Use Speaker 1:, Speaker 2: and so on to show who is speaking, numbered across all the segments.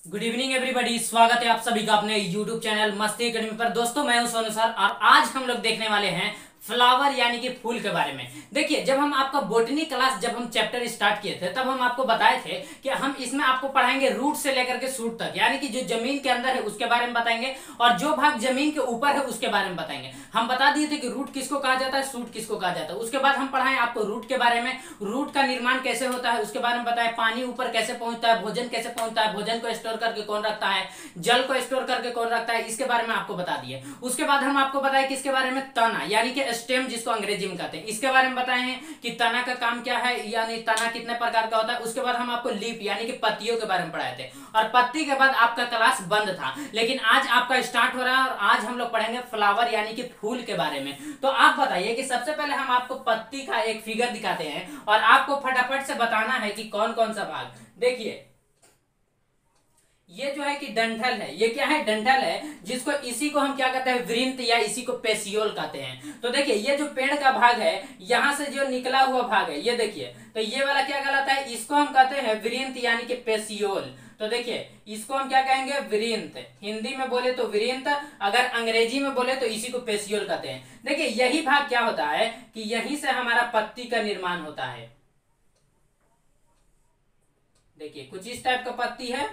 Speaker 1: Good evening everybody, स्वागत है आप सभी का अपने यूट्यूब चैनल मस्ती अकेडमी पर। दोस्तों मैं हूं सोनू सर और आज हम लोग देखने वाले हैं फ्लावर यानी कि फूल के बारे में। देखिए, जब हम आपका बोटनी क्लास जब हम चैप्टर स्टार्ट किए थे तब हम आपको बताए थे कि हम इसमें आपको पढ़ाएंगे रूट से लेकर के शूट तक, यानी कि जो जमीन के अंदर है उसके बारे में बताएंगे और जो भाग जमीन के ऊपर है उसके बारे में बताएंगे। हम बता दिए थे कि रूट किसको कहा जाता है, शूट किसको कहा जाता है। उसके बाद हम पढ़ाएं आपको रूट के बारे में, रूट का निर्माण कैसे होता है उसके बारे में बताएं, पानी ऊपर कैसे पहुंचता है, भोजन कैसे पहुंचता है, भोजन को स्टोर करके कौन रखता है, जल को स्टोर करके कौन रखता है, इसके बारे में आपको बता दिए। उसके बाद हम आपको बताए किसके बारे में, तना यानी कि स्टेम जिसको अंग्रेजी में कहते हैं, इसके बारे में बताए हैं कि तना का काम क्या है, यानी तना कितने प्रकार का होता है। उसके बाद हम आपको लीफ यानी कि पत्तियों के बारे में पढ़ाए थे और पत्ती के बाद आपका क्लास बंद था, लेकिन आज आपका स्टार्ट हो रहा है और आज हम लोग पढ़ेंगे फ्लावर यानी कि फूल के बारे में। तो आप बताइए कि सबसे पहले हम आपको पत्ती का एक फिगर दिखाते हैं और आपको फटाफट से बताना है कि कौन कौन सा भाग। देखिए, ये जो है कि डंठल है, ये क्या है, डंठल है, जिसको इसी को हम क्या कहते हैं, वृंत या इसी को पेसियोल कहते हैं। तो देखिए, ये जो पेड़ का भाग है, यहां से जो निकला हुआ भाग है, ये देखिए, तो ये वाला क्या कहलाता है, इसको हम कहते हैं वृंत यानी कि पेसियोल। तो देखिए, इसको हम क्या कहेंगे, वृंत। हिंदी में बोले तो वृंत, अगर अंग्रेजी में बोले तो इसी को पेसियोल कहते हैं। देखिए, यही भाग क्या होता है कि यहीं से हमारा पत्ती का निर्माण होता है। देखिए, कुछ इस टाइप का पत्ती है,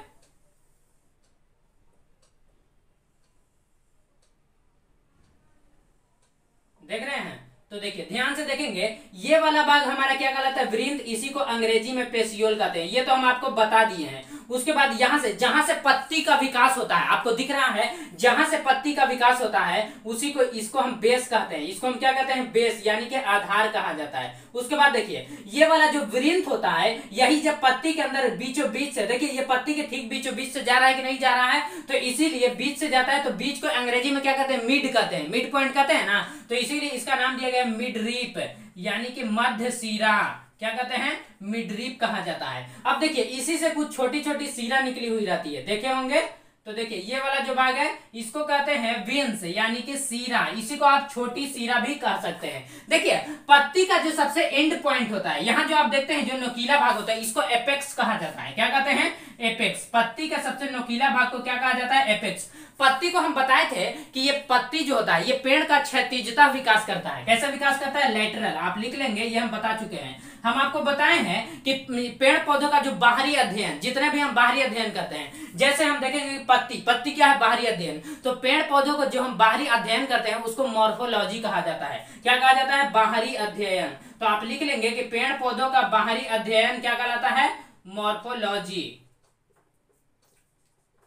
Speaker 1: देख रहे हैं। तो देखिए, ध्यान से देखेंगे, ये वाला भाग हमारा क्या कहलाता है, वृंत, इसी को अंग्रेजी में पेसियोल कहते हैं। ये तो हम आपको बता दिए हैं। उसके बाद यहां से जहां से पत्ती का विकास होता है, आपको दिख रहा है, जहां से पत्ती का विकास होता है उसी को, इसको हम बेस कहते हैं। इसको हम क्या कहते हैं, बेस यानी कि आधार कहा जाता है। उसके बाद देखिए, ये वाला जो वृंत होता है, यही जब पत्ती के अंदर बीचों बीच से, देखिए ये पत्ती के ठीक बीचों बीच से जा रहा है कि नहीं जा रहा है, तो इसीलिए बीच से जाता है, तो बीच को अंग्रेजी में क्या कहते हैं, मिड कहते हैं, मिड पॉइंट कहते हैं ना, तो इसीलिए इसका नाम दिया गया मिड रीप यानी कि मध्य सिरा। क्या कहते हैं, मिडरीप कहा जाता है। अब देखिए, इसी से कुछ छोटी छोटी सिरा निकली हुई रहती है, देखे होंगे। तो देखिए, ये वाला जो भाग है इसको कहते हैं वेन्स यानी कि सीरा, इसी को आप छोटी सीरा भी कह सकते हैं। देखिए, पत्ती का जो सबसे एंड पॉइंट होता है, यहाँ जो आप देखते हैं जो नोकीला भाग होता है, इसको एपेक्स कहा जाता है। क्या कहते हैं, एपेक्स। पत्ती का सबसे नोकीला भाग को क्या कहा जाता है, एपेक्स। पत्ती को हम बताए थे कि ये पत्ती जो होता है, ये पेड़ का क्षैतिजता विकास करता है। कैसा विकास करता है, लेटरल। आप लिख लेंगे, ये हम बता चुके हैं। हम आपको बताए हैं कि पेड़ पौधों का जो बाहरी अध्ययन, जितने भी हम बाहरी अध्ययन करते हैं, जैसे हम देखेंगे पत्ती, पत्ती क्या है, बाहरी अध्ययन। तो पेड़ पौधों को जो हम बाहरी अध्ययन करते हैं उसको मॉर्फोलॉजी कहा जाता है। क्या कहा जाता है, बाहरी अध्ययन। तो आप लिख लेंगे कि पेड़ पौधों का बाहरी अध्ययन क्या कहलाता है, मॉर्फोलॉजी।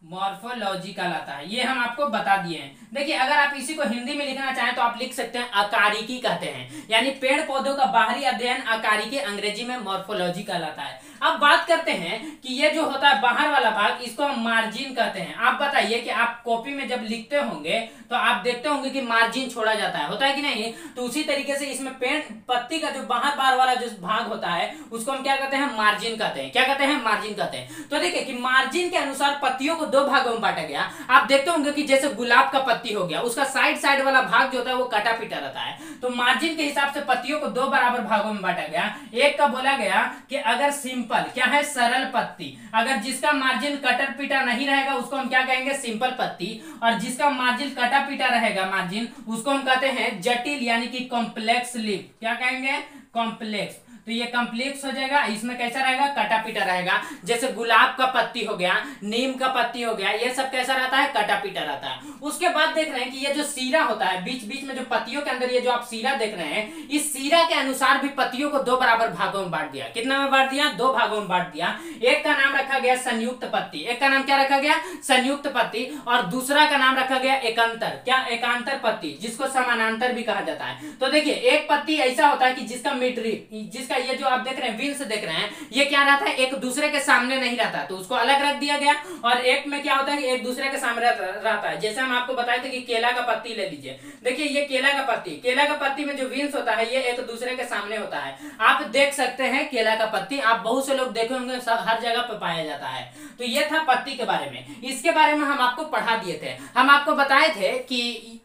Speaker 1: मॉर्फोलॉजी कहलाता है। ये हम आपको बता दिए हैं। देखिए, अगर आप इसी को हिंदी में लिखना चाहें तो आप लिख सकते हैं अकारिकी कहते हैं, यानी पेड़ पौधों का बाहरी अध्ययन अकारिकी, अंग्रेजी में मॉर्फोलॉजी कहलाता है। अब बात करते हैं कि ये जो होता है बाहर वाला भाग, इसको हम मार्जिन कहते हैं। आप बताइए कि आप कॉपी में जब लिखते होंगे तो आप देखते होंगे कि मार्जिन छोड़ा जाता है, होता है कि नहीं। तो उसी तरीके से इसमें पेड़ पत्ती का जो बाहर वाला जो भाग होता है उसको हम क्या कहते हैं, मार्जिन कहते हैं। क्या कहते हैं, मार्जिन कहते हैं। तो देखिए कि मार्जिन के अनुसार पत्तियों को दो भागों में बांटा गया। आप देखते होंगे कि जैसे गुलाब का पत्ती हो गया, उसका साइड वाला भाग जो होता है वो कटा पिटा रहता है। तो मार्जिन के हिसाब से पत्तियों को दो बराबर भागों में बांटा गया। एक का बोला गया कि अगर सिंपल, क्या है, सरल पत्ती, अगर जिसका मार्जिन कटर पिटा नहीं रहेगा उसको हम क्या कहेंगे, सिंपल पत्ती, और जिसका मार्जिन कटा पिटा रहेगा मार्जिन, उसको हम कहते हैं जटिल यानी कि कॉम्प्लेक्स लीफ। क्या कहेंगे, कॉम्प्लेक्स। तो ये कॉम्प्लेक्स हो जाएगा, इसमें कैसा रहेगा, कटा पिटा रहेगा। जैसे गुलाब का पत्ती हो गया, नीम का पत्ती हो गया, ये सब कैसा रहता है, कटा पिटा रहता है। उसके बाद देख रहे हैं कि ये जो सीरा होता है, बीच बीच में जो पत्तियों के अंदर ये जो आप सीरा देख रहे हैं, इस सीरा के अनुसार भी पत्तियों को दो बराबर भागों में बांट दिया। कितना में बांट दिया, दो भागों में बांट दिया। एक का नाम रखा गया संयुक्त पत्ती, एक का नाम क्या रखा गया, संयुक्त पत्ती, और दूसरा का नाम रखा गया एकांतर। क्या, एकांतर पत्ती, जिसको समानांतर भी कहा जाता है। तो देखिए, एक पत्ती ऐसा होता है कि जिसका मिडरीप, जिसका ये जो आप देख रहे हैं विंस देख रहे हैं, ये क्या रहता है, एक दूसरे के सामने नहीं रहता, तो उसको अलग रख दिया गया। और एक में क्या होता है कि एक दूसरे के सामने रहता है। जैसे हम आपको बताए थे कि केला का पत्ती ले लीजिए, देखिए ये केला का पत्ती, केला का पत्ती में जो विंस होता है ये एक दूसरे के सामने होता है। आप देख सकते हैं केला का पत्ती, आप बहुत से लोग देखे होंगे, सब हर जगह पे पाया जाता है। तो ये था पत्ती के बारे में। इसके बारे में हम आपको पढ़ा दिए थे। हम आपको बताए थे कि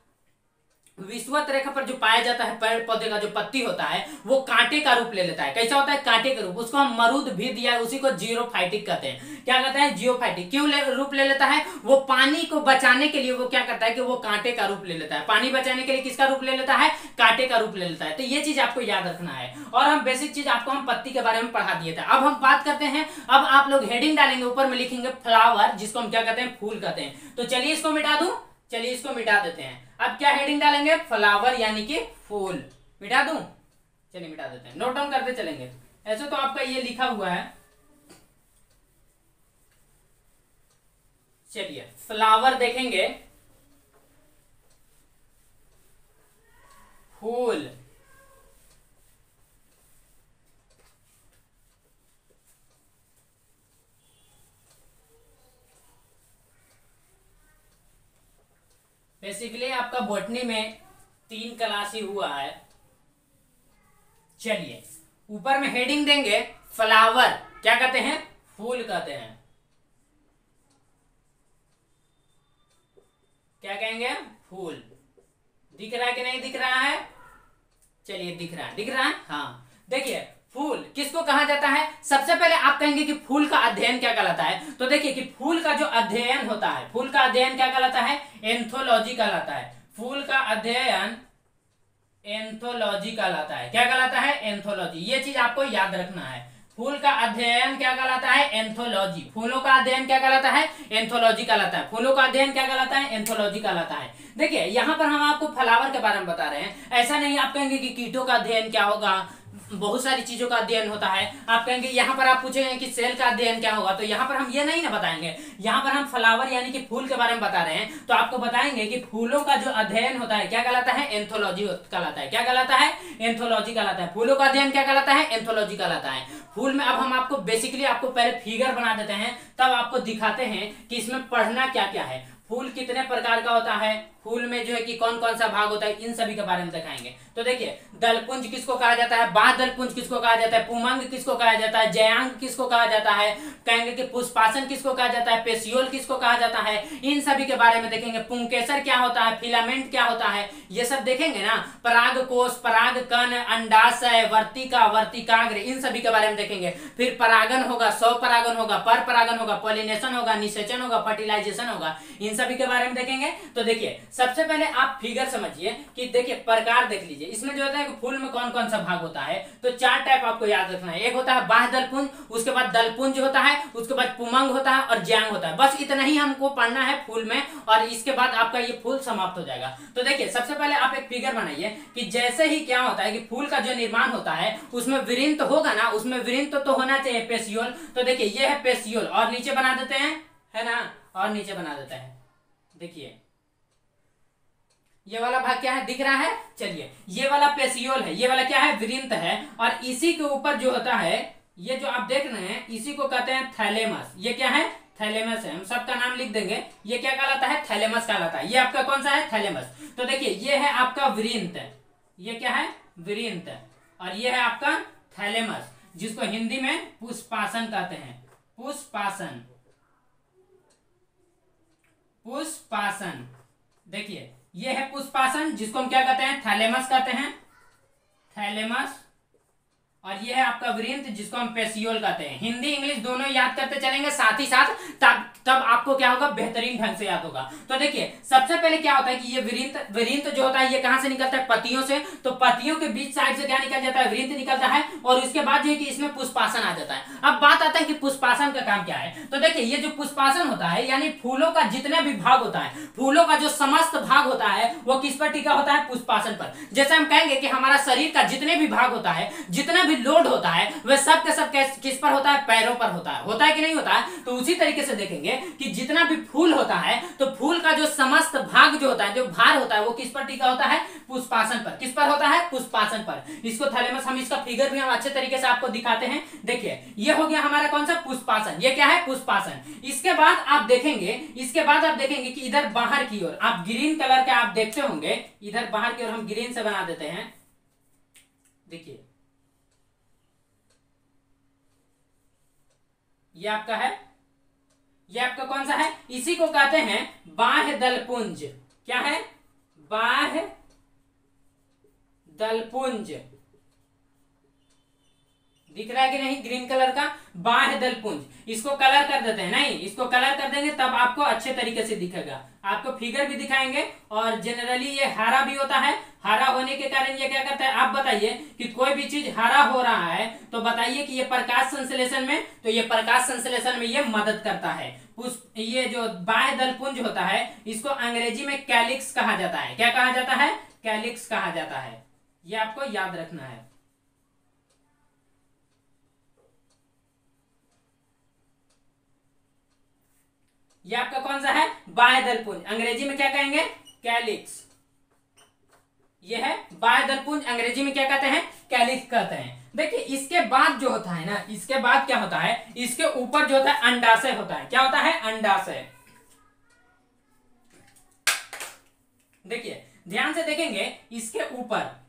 Speaker 1: विषुवत रेखा पर जो पाया जाता है पेड़ पौधे का जो पत्ती होता है वो कांटे का रूप ले लेता है। कैसा होता है? कांटे का रूप। उसको हम मरुद भी दिया, उसी को जियोफाइटिक कहते हैं। क्या कहते हैं? जियोफाइटिक। क्यों रूप ले लेता है? वो पानी को बचाने के लिए वो क्या करता है कि वो कांटे का रूप ले लेता है। पानी बचाने के लिए किसका रूप ले लेता है? कांटे का रूप ले लेता है। तो ये चीज आपको याद रखना है। और हम बेसिक चीज आपको हम पत्ती के बारे में पढ़ा दिए थे। अब हम बात करते हैं, अब आप लोग हेडिंग डालेंगे, ऊपर में लिखेंगे फ्लावर, जिसको हम क्या कहते हैं? फूल कहते हैं। तो चलिए इसको मिटा दूं, चलिए इसको मिटा देते हैं। अब क्या हेडिंग डालेंगे? फ्लावर यानी कि फूल। मिटा दूं? चलिए मिटा देते हैं, नोट डाउन करते चलेंगे। ऐसे तो आपका ये लिखा हुआ है। चलिए फ्लावर देखेंगे, फूल, बेसिकली आपका बॉटनी में 3 क्लास ही हुआ है। चलिए ऊपर में हेडिंग देंगे फ्लावर, क्या कहते हैं? फूल कहते हैं। क्या कहेंगे? फूल। दिख रहा है कि नहीं दिख रहा है? चलिए दिख रहा है, दिख रहा है। हाँ देखिए, फूल किसको कहा जाता है? सबसे पहले आप कहेंगे कि फूल का अध्ययन क्या कहलाता है। तो देखिए कि फूल का जो अध्ययन होता है, फूल का अध्ययन क्या कहलाता है? एंथोलॉजी कहलाता है। फूल का अध्ययन एंथोलॉजी कहलाता है। क्या कहलाता है? एंथोलॉजी। ये चीज आपको याद रखना है। फूल का अध्ययन क्या कहलाता है? एंथोलॉजी। फूलों का अध्ययन क्या कहलाता है? एंथोलॉजी कहलाता है। फूलों का अध्ययन क्या कहलाता है? एंथोलॉजी कहलाता है। देखिए यहाँ पर हम आपको फ्लावर के बारे में बता रहे हैं। ऐसा नहीं आप कहेंगे कि कीटों का अध्ययन क्या होगा, बहुत सारी चीजों का अध्ययन होता है। आप कहेंगे यहाँ पर आप पूछेंगे कि सेल का अध्ययन क्या होगा, तो यहाँ पर हम ये नहीं ना बताएंगे। यहाँ पर हम फ्लावर यानी कि फूल के बारे में बता रहे हैं, तो आपको बताएंगे कि फूलों का जो अध्ययन होता है क्या कहलाता है? एंथोलॉजी कहलाता है। क्या कहलाता है? एंथोलॉजी कहलाता है। फूलों का अध्ययन क्या कहलाता है? एंथोलॉजी कहलाता है। फूल में अब हम आपको बेसिकली आपको पहले फिगर बना देते हैं, तब आपको दिखाते हैं कि इसमें पढ़ना क्या क्या है। फूल कितने प्रकार का होता है, फूल में जो है कि कौन कौन सा भाग होता है, इन सभी के बारे में दिखाएंगे। तो देखिए दलपुंज किसको कहा जाता है, बाह्य दलपुंज किसको कहा जाता है, पुमंग किसको कहा जाता है, जयांग किसको कहा जाता है, कहेंगे कि पुष्पासन किसको कहा जाता है, पेशियोल किसको कहा जाता है, इन सभी के बारे में देखेंगे। पुंकेसर क्या होता है, फिलामेंट क्या होता है, ये सब देखेंगे ना। पराग कोष, पराग कण, अंडाशय, वर्तिका, वर्तिकाग्र, इन सभी के बारे में देखेंगे। फिर परागन होगा, स्व परागन होगा, पर परागन होगा, पॉलिनेशन होगा, निषेचन होगा, फर्टिलाइजेशन होगा, इन सभी के बारे में देखेंगे। तो देखिए सबसे पहले आप फिगर समझिए कि देखिए प्रकार देख लीजिए। इसमें जो होता है कि फूल में कौन कौन सा भाग होता है, तो 4 टाइप आपको याद रखना है। एक होता है बाह्य दलपुंज, उसके बाद दलपुंज होता है, उसके बाद पुमंग होता है और ज्यांग होता है। बस इतना ही हमको पढ़ना है फूल में, और इसके बाद आपका ये फूल समाप्त हो जाएगा। तो देखिए सबसे पहले आप एक फिगर बनाइए कि जैसे ही क्या होता है कि फूल का जो निर्माण होता है उसमें वृंत होगा ना, उसमें वृंत तो होना चाहिए, पेशियोल। तो देखिए ये है पेशियोल, और नीचे बना देते हैं, है ना, और नीचे बना देते हैं। देखिए ये वाला भाग क्या है, दिख रहा है। चलिए ये वाला पेशियोल है, ये वाला क्या है, वृंत है, और इसी के ऊपर जो होता है, ये जो आप देख रहे हैं इसी को कहते हैं थैलेमस। ये क्या है, थैलेमस है। हम सबका नाम लिख देंगे। ये क्या कहलाता है, थैलेमस कहलाता है। ये आपका कौन सा है, थैलेमस। तो देखिए ये है आपका वृंत, ये क्या है, वृंत, और ये है आपका थैलेमस, जिसको हिंदी में पुष्पासन कहते हैं। पुष्पासन, पुष्पासन। देखिए ये है पुष्पासन, जिसको हम क्या कहते हैं, थैलेमस कहते हैं, थैलेमस। और ये है आपका वृंत, जिसको हम पेशियोल कहते हैं। हिंदी इंग्लिश दोनों याद करते चलेंगे साथ ही साथ, तब आपको क्या होगा, बेहतरीन ढंग से याद होगा। तो देखिए सबसे पहले क्या होता है कि ये वृंत जो होता है ये कहां से निकलता है, पत्तियों से। तो पत्तियों के बीच साइड से क्या निकल जाता है, वृंत निकलता है, और उसके बाद जो है कि इसमें पुष्पासन आ जाता है। अब बात आता है कि पुष्पासन का काम क्या है। तो देखिए ये जो पुष्पासन होता है, यानी फूलों का जितने भी भाग होता है, फूलों का जो समस्त भाग होता है वो किस पर टिका होता है, पुष्पासन पर। जैसे हम कहेंगे कि हमारा शरीर का जितने भी भाग होता है, जितने भी लोड होता है, वह सब के सब किस पर होता है, पैरों पर होता है कि नहीं होता है। तो उसी तरीके से देखेंगे कि जितना भी फूल होता है, तो फूल का जो समस्त भाग जो होता है, जो भार होता है, वो किस पर टिका होता है, पुष्पासन पर। किस पर होता है, पुष्पासन पर। इसको थैलेमस, हम इसका फिगर भी हम अच्छे तरीके से आपको दिखाते हैं। देखिए ये हो गया हमारा कौन सा, पुष्पासन। ये क्या है, पुष्पासन। इसके बाद आप देखेंगे, कि इधर बाहर की ओर आप ग्रीन कलर के आप देखते होंगे, इधर बाहर की ओर हम ग्रीन से बना देते हैं। देखिए ये आपका है, ये आपका कौन सा है, इसी को कहते हैं बाह्य दलपुंज। क्या है, बाह्य दलपुंज, दिख रहा है कि नहीं ग्रीन कलर का, बाह्य दलपुंज। इसको कलर कर देते हैं, नहीं इसको कलर कर देंगे तब आपको अच्छे तरीके से दिखेगा। आपको फिगर भी दिखाएंगे और जनरली ये हरा भी होता है। हरा होने के कारण ये क्या करता है, आप बताइए कि कोई भी चीज हरा हो रहा है तो बताइए कि ये प्रकाश संश्लेषण में, तो ये प्रकाश संश्लेषण में ये मदद करता है। ये जो बाह्य दलपुंज होता है इसको अंग्रेजी में कैलिक्स कहा जाता है। क्या कहा जाता है, कैलिक्स कहा जाता है। ये आपको याद रखना है। ये आपका कौन सा है, बाह्य दलपुंज, अंग्रेजी में क्या कहेंगे, कैलिक्स। ये है बाह्य दलपुंज, अंग्रेजी में क्या कहते हैं, कैलिक्स कहते हैं। देखिए इसके बाद जो होता है ना, इसके बाद क्या होता है, इसके ऊपर जो होता है अंडाशय होता है। क्या होता है, अंडाशय। देखिए ध्यान से देखेंगे इसके ऊपर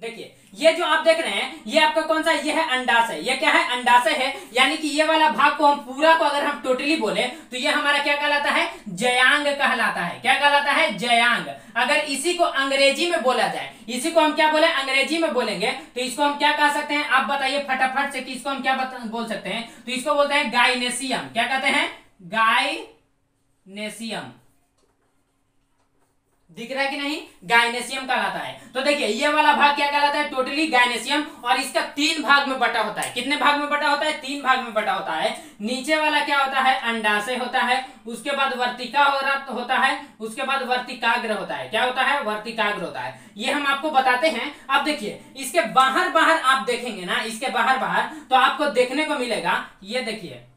Speaker 1: देखिए ये जो आप देख रहे हैं ये आपका कौन सा, ये है अंडाशय। ये क्या है, अंडाशय है। यानी कि ये वाला भाग को हम पूरा को अगर हम टोटली बोले तो ये हमारा क्या कहलाता है, जयांग कहलाता है। क्या कहलाता है, जयांग। अगर इसी को अंग्रेजी में बोला जाए, इसी को हम क्या बोले, अंग्रेजी में बोलेंगे तो इसको हम क्या कह सकते हैं, आप बताइए फटाफट से कि इसको हम क्या बोल सकते हैं। तो इसको बोलते हैं गाइनेसियम। क्या कहते हैं, गाइनेसियम। दिख रहा है कि नहीं, गाइनेसियम कहलाता है। तो देखिए ये वाला भाग क्या कहलाता है, टोटली गाइनेसियम। और इसका 3 भाग में बटा होता है। कितने भाग में बटा होता है, 3 भाग में बटा होता है। नीचे वाला क्या होता है, अंडाशय होता है, उसके बाद वर्तिका होता है, उसके बाद वर्तिकाग्र होता है। क्या होता है, वर्तिकाग्र होता है। ये हम आपको बताते हैं। अब देखिए इसके बाहर बाहर आप देखेंगे ना, इसके बाहर बाहर तो आपको देखने को मिलेगा, ये देखिए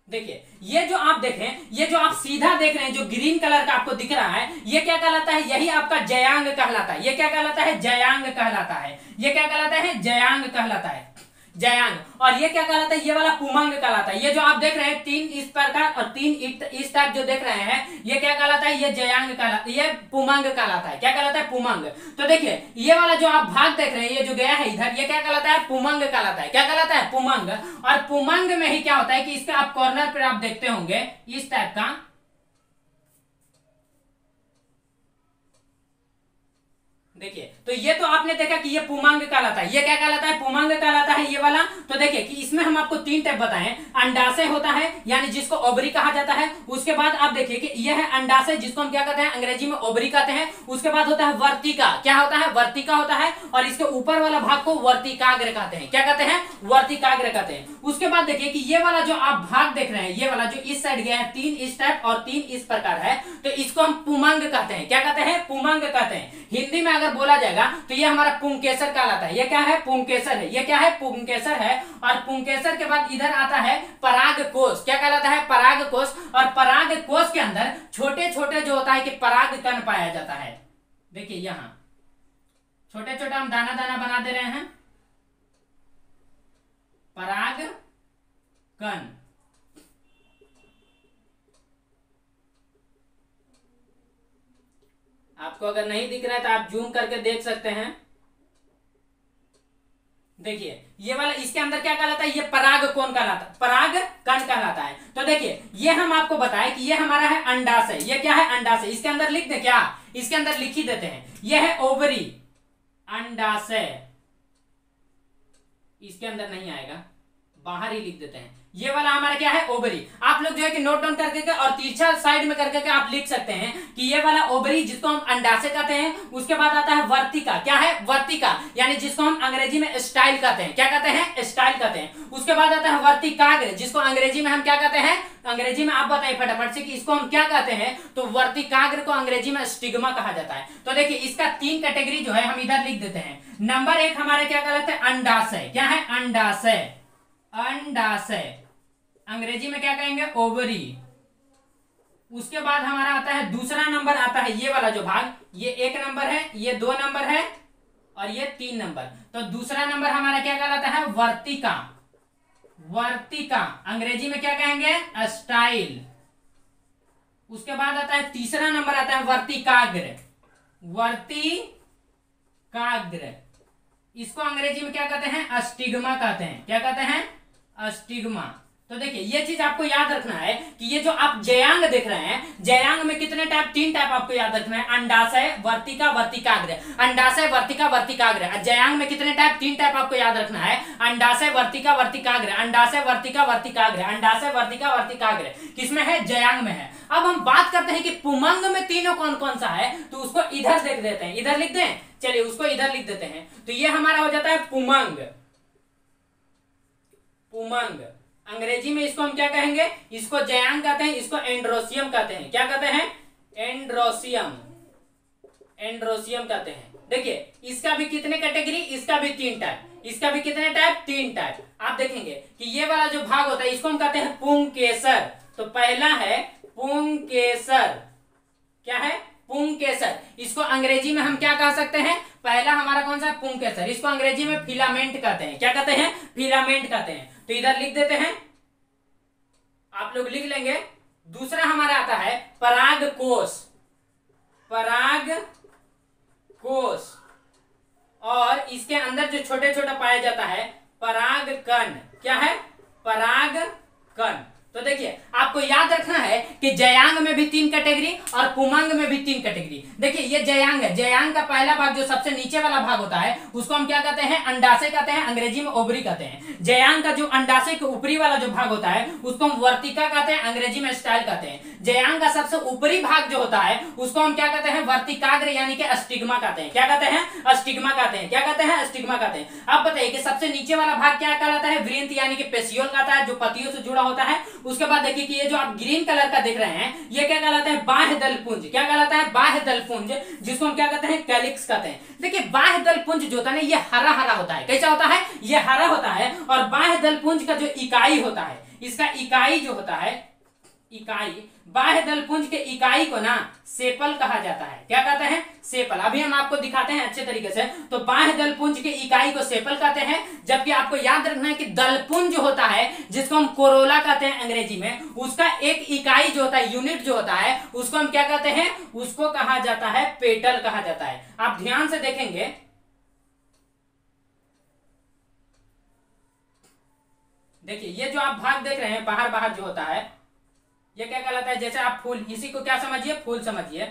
Speaker 1: देखिए ये जो आप देखें, ये जो आप सीधा देख रहे हैं, जो ग्रीन कलर का आपको दिख रहा है, ये क्या कहलाता है, यही आपका जयांग कहलाता है। ये क्या कहलाता है, जयांग कहलाता है। ये क्या कहलाता है, जयांग कहलाता है, जयांग। और ये क्या कहलाता है, ये वाला पुमंग कहलाता है। ये जो आप देख रहे हैं 3 इस प्रकार और 3 इस टाइप जो देख रहे हैं, ये क्या कहलाता है, ये जयांग कहलाता है, ये पुमंग कहलाता है। क्या कहलाता है, पुमंग। तो देखिए ये वाला जो आप भाग देख रहे हैं, ये जो गया है इधर, ये क्या कहलाता है, पुमंग कहलाता है। क्या कहलाता है, पुमंग। और पुमंग में ही क्या होता है कि इसका आप कॉर्नर पर आप देखते होंगे इस टाइप का, देखिए तो ये तो आपने देखा कि ये पुमांग कहलाता है। ये क्या कहलाता है, पुमांग कहलाता है ये वाला। तो देखिए कि इसमें हम आपको 3 टाइप बताएं। अंडाशय होता है यानी जिसको ओवरी कहा जाता है। उसके बाद आप देखिए कि यह है अंडाशय, जिसको हम क्या कहते हैं, अंग्रेजी में ओवरी कहते हैं। उसके बाद होता है वर्तिका। क्या होता है, वर्तिका होता है। और इसके ऊपर वाला भाग को वर्तिकाग्र कहते हैं। क्या कहते हैं, वर्तिकाग्र कहते हैं। उसके बाद देखिए कि ये वाला जो आप भाग देख रहे हैं, ये वाला जो इस साइड गया है 3 इस टाइप और 3 इस प्रकार है, तो इसको हम पुमंग कहते हैं। क्या कहते हैं, पुमंग कहते हैं। हिंदी में अगर बोला जाएगा तो ये हमारा पुंकेसर कहलाता है। ये क्या है, पुंकेसर है। ये क्या है, पुंकेसर है। और पुंकेसर के बाद इधर आता है पराग कोष। क्या कहलाता है, पराग कोष। और पराग कोष के अंदर छोटे छोटे जो होता है कि पराग कण पाया जाता है। देखिए यहां छोटे छोटे हम दाना दाना बना दे रहे हैं, पराग कण। आपको अगर नहीं दिख रहा है तो आप जूम करके देख सकते हैं। देखिए ये वाला इसके अंदर क्या कहलाता है, ये पराग कण कहलाता है, पराग कण कहलाता है। तो देखिए ये हम आपको बताएं कि ये हमारा है अंडाशय। ये क्या है, अंडाशय। इसके अंदर लिख दे, क्या इसके अंदर लिख ही देते हैं। ये है ओवरी, अंडाशय। इसके अंदर नहीं आएगा, बाहर ही लिख देते हैं। ये वाला हमारा क्या है, ओवरी। आप लोग जो है कि नोट डाउन करके और तीसरा साइड में करके आप लिख सकते हैं कि ये वाला ओवरी, जिसको हम अंडाशय कहते हैं। उसके बाद आता है वर्तिका। क्या है, वर्तिका, यानी जिसको हम अंग्रेजी में स्टाइल कहते हैं। क्या कहते हैं, स्टाइल कहते हैं। उसके बाद आता है वर्तिकाग्र, जिसको अंग्रेजी में हम क्या कहते हैं, अंग्रेजी में आप बताइए फटाफट से कि इसको हम क्या कहते हैं। तो वर्तिकाग्र को अंग्रेजी में स्टिग्मा कहा जाता है। तो देखिए इसका 3 कैटेगरी जो है हम इधर लिख देते हैं। नंबर 1 हमारे क्या कहलाते हैं, अंडाशय। क्या है, अंडाशय, अंडाशय। अंग्रेजी में क्या कहेंगे, ओवरी। उसके बाद हमारा आता है दूसरा नंबर आता है ये वाला जो भाग, ये 1 नंबर है, ये 2 नंबर है और ये 3 नंबर। तो दूसरा नंबर हमारा क्या कहलाता है, वर्तिका, वर्तिका। अंग्रेजी में क्या कहेंगे, स्टाइल। उसके बाद आता है तीसरा नंबर आता है वर्तिकाग्र। वर्तिकाग्र, इसको अंग्रेजी में क्या कहते हैं? अस्टिग्मा कहते हैं। क्या कहते हैं? अस्टिग्मा। तो देखिए ये चीज आपको याद रखना है कि ये जो आप जयांग देख रहे हैं, जयांग में कितने टाइप? 3 टाइप आपको याद रखना है। अंडाशय, वर्तिका, वर्तिकाग्र। अंडाशय, वर्तिका, वर्तिकाग्र। जयांग में कितने टाइप? 3 टाइप आपको याद रखना है। अंडाशय, वर्तिका, वर्तिकाग्र। अंडाशय, वर्तिका, वर्तिकाग्र। अंडाशय, वर्तिका, वर्तिकाग्र किसमें है? जयांग में है। अब हम बात करते हैं कि पुमंग में तीनों कौन कौन सा है, तो उसको इधर देख देते हैं। इधर लिख दें, चलिए उसको इधर लिख देते हैं। तो ये हमारा हो जाता है पुमंग। पुमंग अंग्रेजी में इसको हम क्या कहेंगे? इसको जयांग कहते हैं, इसको एंड्रोसियम कहते हैं। क्या कहते हैं? एंड्रोसियम। एंड्रोसियम कहते हैं। देखिए इसका भी कितने कैटेगरी? इसका भी 3 टाइप। इसका भी कितने टाइप? 3 टाइप। आप देखेंगे कि ये वाला जो भाग होता है इसको हम कहते हैं पुंकेसर। तो पहला है पुंकेसर। क्या है? पुंकेसर। इसको अंग्रेजी में हम क्या कह सकते हैं? पहला हमारा कौन सा? पुंकेसर। इसको अंग्रेजी में फिलामेंट कहते हैं। क्या कहते हैं? फिलामेंट कहते हैं। तो इधर लिख देते हैं, आप लोग लिख लेंगे। दूसरा हमारा आता है परागकोश। परागकोश, और इसके अंदर जो छोटे छोटे पाया जाता है परागकण। क्या है? परागकण। तो देखिए आपको याद रखना है कि जयांग में भी 3 कैटेगरी और पुमंग में भी 3 कैटेगरी। देखिए ये जयांग है। जयांग का पहला भाग जो सबसे नीचे वाला भाग होता है उसको हम क्या कहते हैं? अंडाशय कहते हैं, अंग्रेजी में ओवरी कहते हैं। जयांग का जो अंडाशय के ऊपरी वाला जो भाग होता है उसको हम वर्तिका कहते हैं, अंग्रेजी में स्टाइल कहते हैं। जयांग का सबसे ऊपरी भाग जो होता है उसको हम क्या कहते हैं? वर्तिकाग्र यानी कि अस्टिग्मा कहते हैं। क्या कहते हैं? अस्टिग्मा कहते हैं। क्या कहते हैं? अस्टिग्मा कहते हैं। अब बताइए कि सबसे नीचे वाला भाग क्या कहलाता है? वृंत यानी कि पेशियोल कहता है, जो पतियों से जुड़ा होता है। उसके बाद देखिए कि ये जो आप ग्रीन कलर का देख रहे हैं ये क्या कहलाता है? बाह्य दलपुंज। क्या कहलाता है? बाह्य दलपुंज, जिसको हम क्या कहते हैं? कैलिक्स कहते हैं। देखिए बाह्य दलपुंज जो होता है ना ये हरा हरा होता है। कैसा होता है? ये हरा होता है। और बाह्य दलपुंज का जो इकाई होता है, इसका इकाई जो होता है, इकाई, बाह्य दलपुंज के इकाई को ना सेपल कहा जाता है। क्या कहते हैं? सेपल। अभी हम आपको दिखाते हैं अच्छे तरीके से। तो बाह्य दलपुंज के इकाई को सेपल कहते हैं। जबकि आपको याद रखना है कि दलपुंज होता है जिसको हम कोरोला कहते हैं अंग्रेजी में, उसका एक इकाई जो होता है, यूनिट जो होता है, उसको हम क्या कहते हैं? उसको कहा जाता है पेटल कहा जाता है। आप ध्यान से देखेंगे, देखिए ये जो आप भाग देख रहे हैं बाहर बाहर जो होता है ये क्या कहलाता है? जैसे आप फूल, इसी को क्या समझिए? फूल समझिए।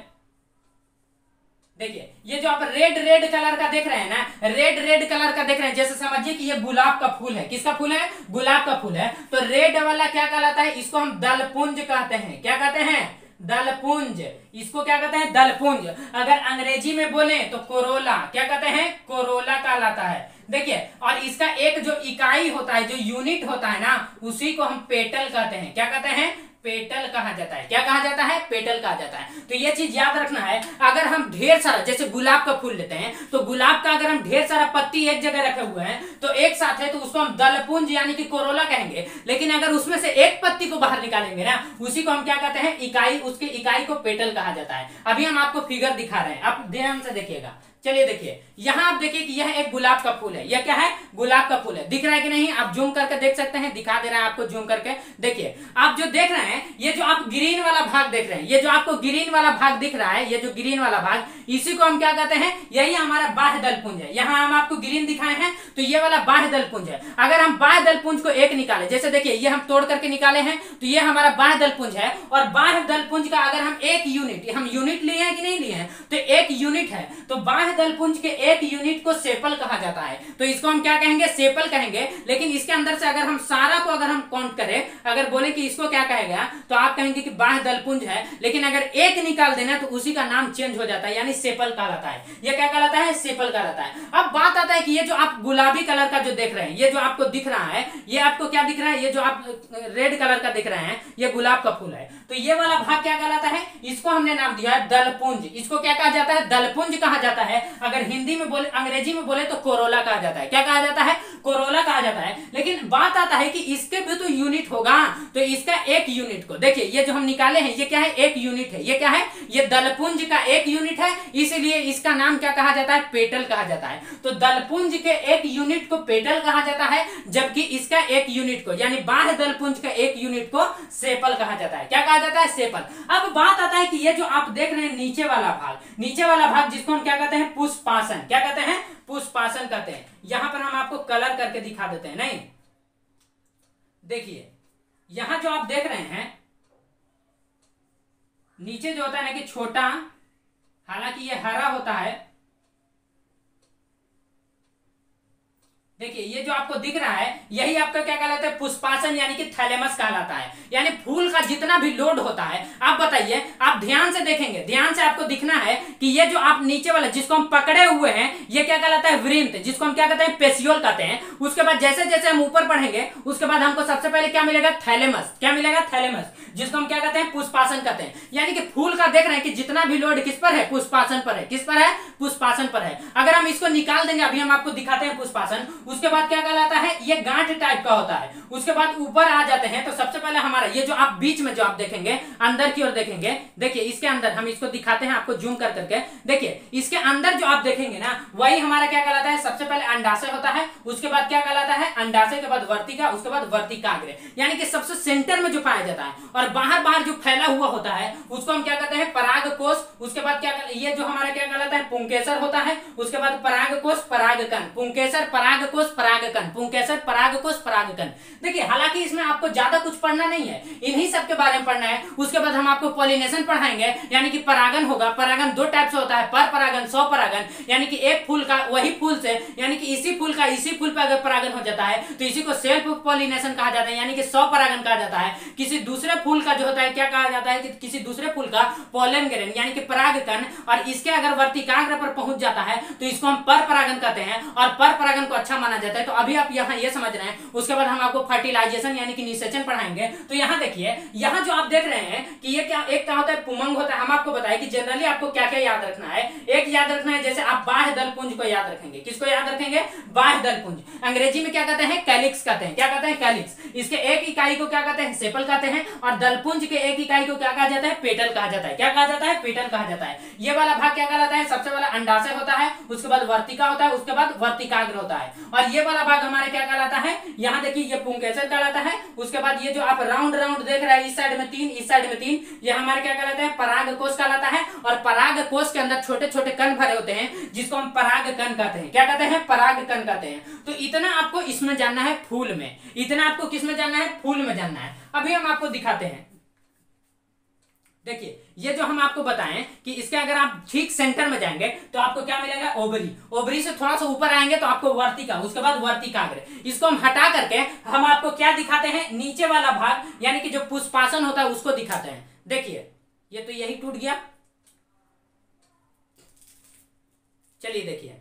Speaker 1: देखिए ये जो आप रेड रेड कलर का देख रहे हैं ना, रेड रेड कलर का देख रहे हैं, जैसे समझिए कि ये गुलाब का फूल है। किसका फूल है? गुलाब का फूल है। तो रेड वाला क्या कहलाता है? इसको हम दलपुंज कहते हैं। क्या कहते हैं? दलपुंज। इसको क्या कहते हैं? दलपुंज। अगर अंग्रेजी में बोले तो कोरोला। क्या कहते हैं? कोरोला कहलाता है। देखिए और इसका एक जो इकाई होता है, जो यूनिट होता है ना, उसी को हम पेटल कहते हैं। क्या कहते हैं? पेटल कहा जाता है। क्या कहा जाता है? पेटल कहा जाता है। तो ये चीज याद रखना है। अगर हम ढेर सारा, जैसे गुलाब का फूल लेते हैं, तो गुलाब का अगर हम ढेर सारा पत्ती एक जगह रखे हुए हैं तो एक साथ है, तो उसको हम दलपुंज यानी कि कोरोला कहेंगे। लेकिन अगर उसमें से एक पत्ती को बाहर निकालेंगे ना, उसी को हम क्या कहते हैं? इकाई। उसके इकाई को पेटल कहा जाता है। अभी हम आपको फिगर दिखा रहे हैं, आप ध्यान से देखिएगा। चलिए देखिए यहां आप देखिए कि यह एक गुलाब का फूल है। यह क्या है? गुलाब का फूल है। दिख रहा है कि नहीं? आप जूम करके देख सकते हैं, दिखा दे रहा है आपको जूम करके। देखिए आप जो देख रहे हैं, ये जो आप ग्रीन वाला भाग देख रहे हैं, ये जो आपको ग्रीन वाला भाग दिख रहा है, ये जो ग्रीन वाला भाग, इसी को हम क्या कहते हैं? यही हमारा बाह्य दलपुंज है। यहाँ हम आपको ग्रीन दिखाए हैं तो ये वाला बाह्य दलपुंज है। अगर हम बाह्य दलपुंज को एक निकाले, जैसे देखिए ये हम तोड़ करके निकाले हैं, तो ये हमारा बाह्य दलपुंज है। और बाह्य दलपुंज का अगर हम एक यूनिट, हम यूनिट लिए हैं कि नहीं लिए हैं? तो एक यूनिट है। तो बाह्य दलपुंज के एक यूनिट को सेपल कहा जाता है। तो इसको हम क्या कहेंगे? सेपल कहेंगे। लेकिन इसके अंदर से अगर हम सारा को अगर हम काउंट करें, अगर बोले कि इसको क्या कहेगा, तो आप कहेंगे कि बाह्य दलपुंज है। लेकिन अगर एक निकाल देना तो उसी का नाम चेंज हो जाता है, यानी सेपल कहलाता है। ये क्या कहलाता है? सेपल कहलाता है। अब बात आता है कि ये जो आप गुलाबी कलर का जो देख रहे हैं, ये जो आपको दिख रहा है, ये आपको क्या दिख रहा है? ये जो आप रेड कलर का दिख रहे हैं, ये गुलाब का फूल है। तो ये वाला भाग क्या कहलाता है? इसको हमने नाम दिया है दलपुंज। इसको क्या कहा जाता है? दलपुंज कहा जाता है। अगर हिंदी में बोले, अंग्रेजी में बोले तो कोरोला कहा जाता है। क्या कहा जाता है? कोरोला कहा जाता है। लेकिन बात आता है कि इसके भी तो यूनिट होगा, तो इसका एक यूनिट को देखिए, ये जो हम निकाले हैं ये क्या है? एक यूनिट है। ये क्या है? ये दलपुंज का एक यूनिट है, इसलिए इसका नाम क्या कहा जाता है? पेटल कहा जाता है। तो दलपुंज के एक यूनिट को पेटल कहा जाता है, जबकि इसका एक यूनिट को, यानी बाह्य दलपुंज का एक यूनिट को सेपल कहा जाता है। क्या कहा जाता है? सेपल। अब बात आता है कि ये जो आप देख रहे हैं नीचे वाला भाग, नीचे वाला भाग जिसको हम क्या कहते हैं? पुष्पासन। क्या कहते हैं? पुष्पासन कहते हैं। यहां पर हम आपको कलर करके दिखा देते हैं। नहीं, देखिए यहां जो आप देख रहे हैं नीचे जो होता है ना कि छोटा, हालांकि ये हरा होता है, देखिए ये जो आपको दिख रहा है यही आपका क्या कहलाता है? पुष्पासन यानी कि थैलेमस कहलाता है। यानी फूल का जितना भी लोड होता है, आप बताइए, आप ध्यान से देखेंगे, ध्यान से आपको दिखना है कि ये जो आप नीचे वाला जिसको हम पकड़े हुए हैं ये क्या कहलाता है? वृंत, जिसको हम क्या कहते हैं? पेसियोल कहते हैं। उसके बाद जैसे जैसे हम ऊपर बढ़ेंगे उसके बाद हमको सबसे पहले क्या मिलेगा? थैलेमस। क्या मिलेगा? थैलेमस, जिसको हम क्या कहते हैं? पुष्पासन कहते हैं। यानी कि फूल का देख रहे हैं कि जितना भी लोड किस पर है? पुष्पासन पर है। किस पर है? पुष्पासन पर है। अगर हम इसको निकाल देंगे, अभी हम आपको दिखाते हैं पुष्पासन, उसके बाद क्या कहलाता है? ये गांठ टाइप का होता है। उसके बाद ऊपर आ जाते हैं तो सबसे पहले हमारा ये जो आप बीच में जो आप देखेंगे, अंदर की ओर देखेंगे, देखिए इसके अंदर हम इसको दिखाते हैं आपको जूम कर करके, देखिए इसके अंदर जो आप देखेंगे ना वही हमारा क्या कहलाता है? सबसे पहले अंडाशय होता है, उसके बाद क्या कहलाता है? अंडाशय के बाद वर्तिका, उसके बाद वर्तिकाग्र, यानी कि सबसे सेंटर में जो पाया जाता है। और बाहर बाहर जो फैला हुआ होता है उसको हम क्या कहते हैं? परागकोश। उसके बाद क्या, ये जो हमारा क्या कहलाता है? पुंकेसर होता है। उसके बाद परागकोश, परागकण, पुंकेसर, परागकोश, परागकण, पुंकेसर, परागकोश, परागकण। देखिए हालांकि इसमें आपको ज्यादा कुछ पढ़ना नहीं है, इन्हीं सब के बारे में पढ़ना है। उसके बाद हम आपको पॉलिनेशन पढ़ाएंगे, यानी कि परागन होगा। परागन दो टाइप से होता है, पर परागन, सौ परागन, यानी कि एक फूल का वही फूल से, यानी कि इसी फूल का इसी फूल पर अगर परागन हो जाता है तो इसी को सेल्फ पॉलिनेशन कहा जाता है, यानी कि सौ परागन कहा जाता है। किसी दूसरे फूल का जो होता है क्या कहा जाता है? कि किसी दूसरे फूल का पोलन ग्रेन, यानी कि परागकण, और इसके अगर वर्तिकाग्र पर पहुंच जाता है तो इसको हम पर परागन कहते हैं, और पर परागन को अच्छा माना जाता है। तो अभी आप यहाँ ये समझ रहे हैं। उसके बाद हम आपको फर्टिलाइजेशन यानी कि निषेचन पढ़ाएंगे। तो यहाँ देखिए, यहाँ जो आप देख रहे हैं कि ये क्या, एक क्या होता है? पुमंग होता है। हम आपको बताएं कि जनरली आपको क्या क्या याद रखना है। एक याद रखना है, जैसे आप बाह्य दलपुंज को याद रखेंगे। किसको याद रखेंगे? बाह्य दलपुंज। अंग्रेजी में क्या कहते हैं? कैलिक्स कहते हैं। क्या कहते हैं? कैलिक्स। इसके एक इकाई को क्या कहते हैं? सेपल कहते हैं। और दलपुंज के एक इकाई को क्या कहा जाता है? पेटल कहा जाता है। क्या कहा जाता है? पेटल कहा जाता है। ये वाला भाग क्या कहलाता है? सबसे पहले अंडाशय होता है, उसके बाद वर्तिका होता है, उसके बाद वर्तिकाग्र होता है। और ये वाला भाग हमारे क्या कहलाता है? यहाँ देखिए ये पुंकेसर कहलाता है। उसके बाद ये जो आप राउंड राउंड देख रहे हैं, इस साइड में 3, इस साइड में 3, ये हमारे क्या कहलाता है? परागकोश कहलाता है। और परागकोश के अंदर छोटे छोटे कण भरे होते हैं जिसको हम परागकण कहते हैं। क्या कहते हैं? परागकण कहते हैं। तो इतना आपको इसमें जानना है फूल में, इतना आपको किसमें जानना है? फूल में जानना है। अभी हम आपको दिखाते हैं। देखिए ये जो हम आपको बताएं कि इसके अगर आप ठीक सेंटर में जाएंगे तो आपको क्या मिलेगा? ओवरी। ओवरी से थोड़ा सा ऊपर आएंगे तो आपको वर्तिका, उसके बाद वर्तिकाग्र। इसको हम हटा करके हम आपको क्या दिखाते हैं? नीचे वाला भाग, यानी कि जो पुष्पासन होता है उसको दिखाते हैं। देखिए ये तो यही टूट गया। चलिए देखिए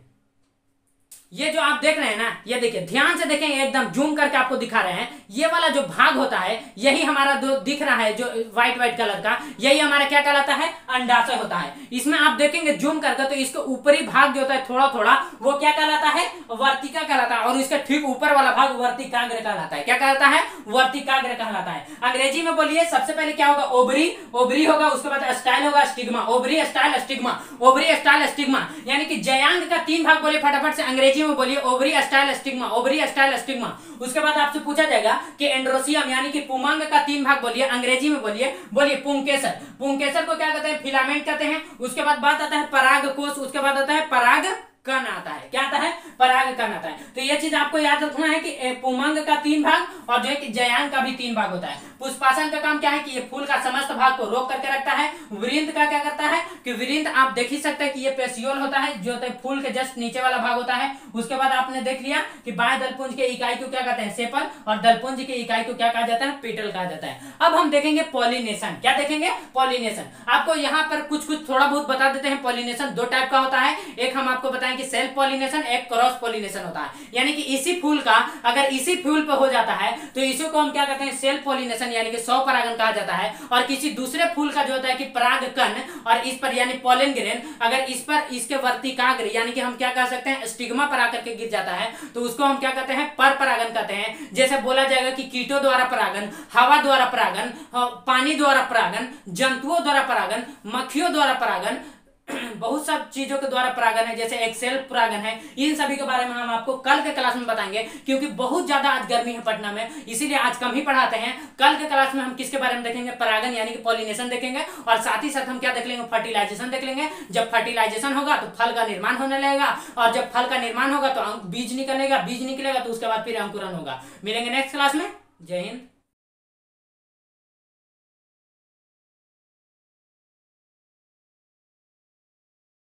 Speaker 1: ये जो आप देख रहे हैं ना, ये देखिए ध्यान से देखें, एकदम जूम करके आपको दिखा रहे हैं। ये वाला जो भाग होता है यही हमारा जो दिख रहा है, जो व्हाइट व्हाइट कलर का, यही हमारा क्या कहलाता है? अंडाशय होता है। इसमें आप देखेंगे जूम करके तो इसके ऊपरी भाग जो होता है थोड़ा थोड़ा, वो क्या कहलाता है? वर्तिका कहलाता है। और इसका ठीक ऊपर वाला भाग वर्तिकाग्र कहलाता है। क्या कहलाता है? वर्तिकाग्र कहलाता है। अंग्रेजी में बोलिए, सबसे पहले क्या होगा? ओवरी। ओवरी होगा, उसके बाद स्टाइल होगा, stigma. Ovary, style, stigma. Ovary, style, stigma, यानी कि जयांग का 3 भाग बोले फटाफट से अंग्रेजी में बोलिए। Ovary, style, stigma. Ovary, style, stigma. उसके बाद आपसे पूछा जाएगा कि एंड्रोसियम यानी कि पुमंग का 3 भाग बोलिए, अंग्रेजी में बोलिए। बोलिए पुंकेसर। पुंकेसर को क्या कहते हैं? फिलामेंट कहते हैं। उसके बाद बात आता है परागकोश, उसके बाद आता है पराग कण आता है। क्या आता है? परागकण आता है। तो ये चीज आपको याद रखना है कि पुमंग का 3 भाग और जो है कि जयांग का भी 3 भाग होता है। पुष्पासन का काम क्या है? कि ये फूल का समस्त भाग को रोक करके रखता है। वृंत का क्या करता है? कि वृंत आप देख ही सकते हैं कि ये पेसियोल होता है, जो होता है फूल के जस्ट नीचे वाला भाग होता है। उसके बाद आपने देख लिया कि बाह्य दलपुंज के इकाई को क्या कहते हैं? सेपल। और दलपुंज के इकाई को क्या कहा जाता है? पेटल कहा जाता है। अब हम देखेंगे पॉलिनेशन। क्या देखेंगे? पॉलिनेशन। आपको यहाँ पर कुछ कुछ थोड़ा बहुत बता देते हैं। पॉलिनेशन 2 टाइप का होता है। एक हम आपको बताएंगे है कि सेल्फ पॉलिनेशन, एक क्रॉस पॉलिनेशन होता है। यानी कि इसी फूल का अगर इसी फूल पे हो जाता है तो इसी को हम क्या कहते हैं, सेल्फ पॉलिनेशन यानी कि स्वपरागन कहा जाता है। और किसी दूसरे फूल का जो होता है कि परागकण और इस पर यानी पॉलन ग्रेन अगर इस पर इसके वर्तिकाग्र यानी कि हम क्या कह सकते हैं स्टिग्मा पर आकर के गिर जाता है तो उसको हम क्या कहते हैं, पर परागन कहते हैं। जैसे बोला जाएगा कि कीटों द्वारा परागन, हवा द्वारा परागन, पानी द्वारा परागन, जंतुओं द्वारा परागन, मक्खियों द्वारा परागन, बहुत सब चीजों के द्वारा परागन है, जैसे एक सेल्फ परागन है। इन सभी के बारे में हम आपको कल के क्लास में बताएंगे, क्योंकि बहुत ज्यादा आज गर्मी है पटना में, इसीलिए आज कम ही पढ़ाते हैं। कल के क्लास में हम किसके बारे में देखेंगे, परागन यानी कि पॉलिनेशन देखेंगे, और साथ ही साथ हम क्या देख लेंगे, फर्टिलाइजेशन देख लेंगे। जब फर्टिलाइजेशन होगा तो फल का निर्माण होने लगेगा, और जब फल का निर्माण होगा तो बीज निकलेगा, बीज निकलेगा तो उसके बाद फिर अंकुरन होगा। मिलेंगे नेक्स्ट क्लास में। जय हिंद।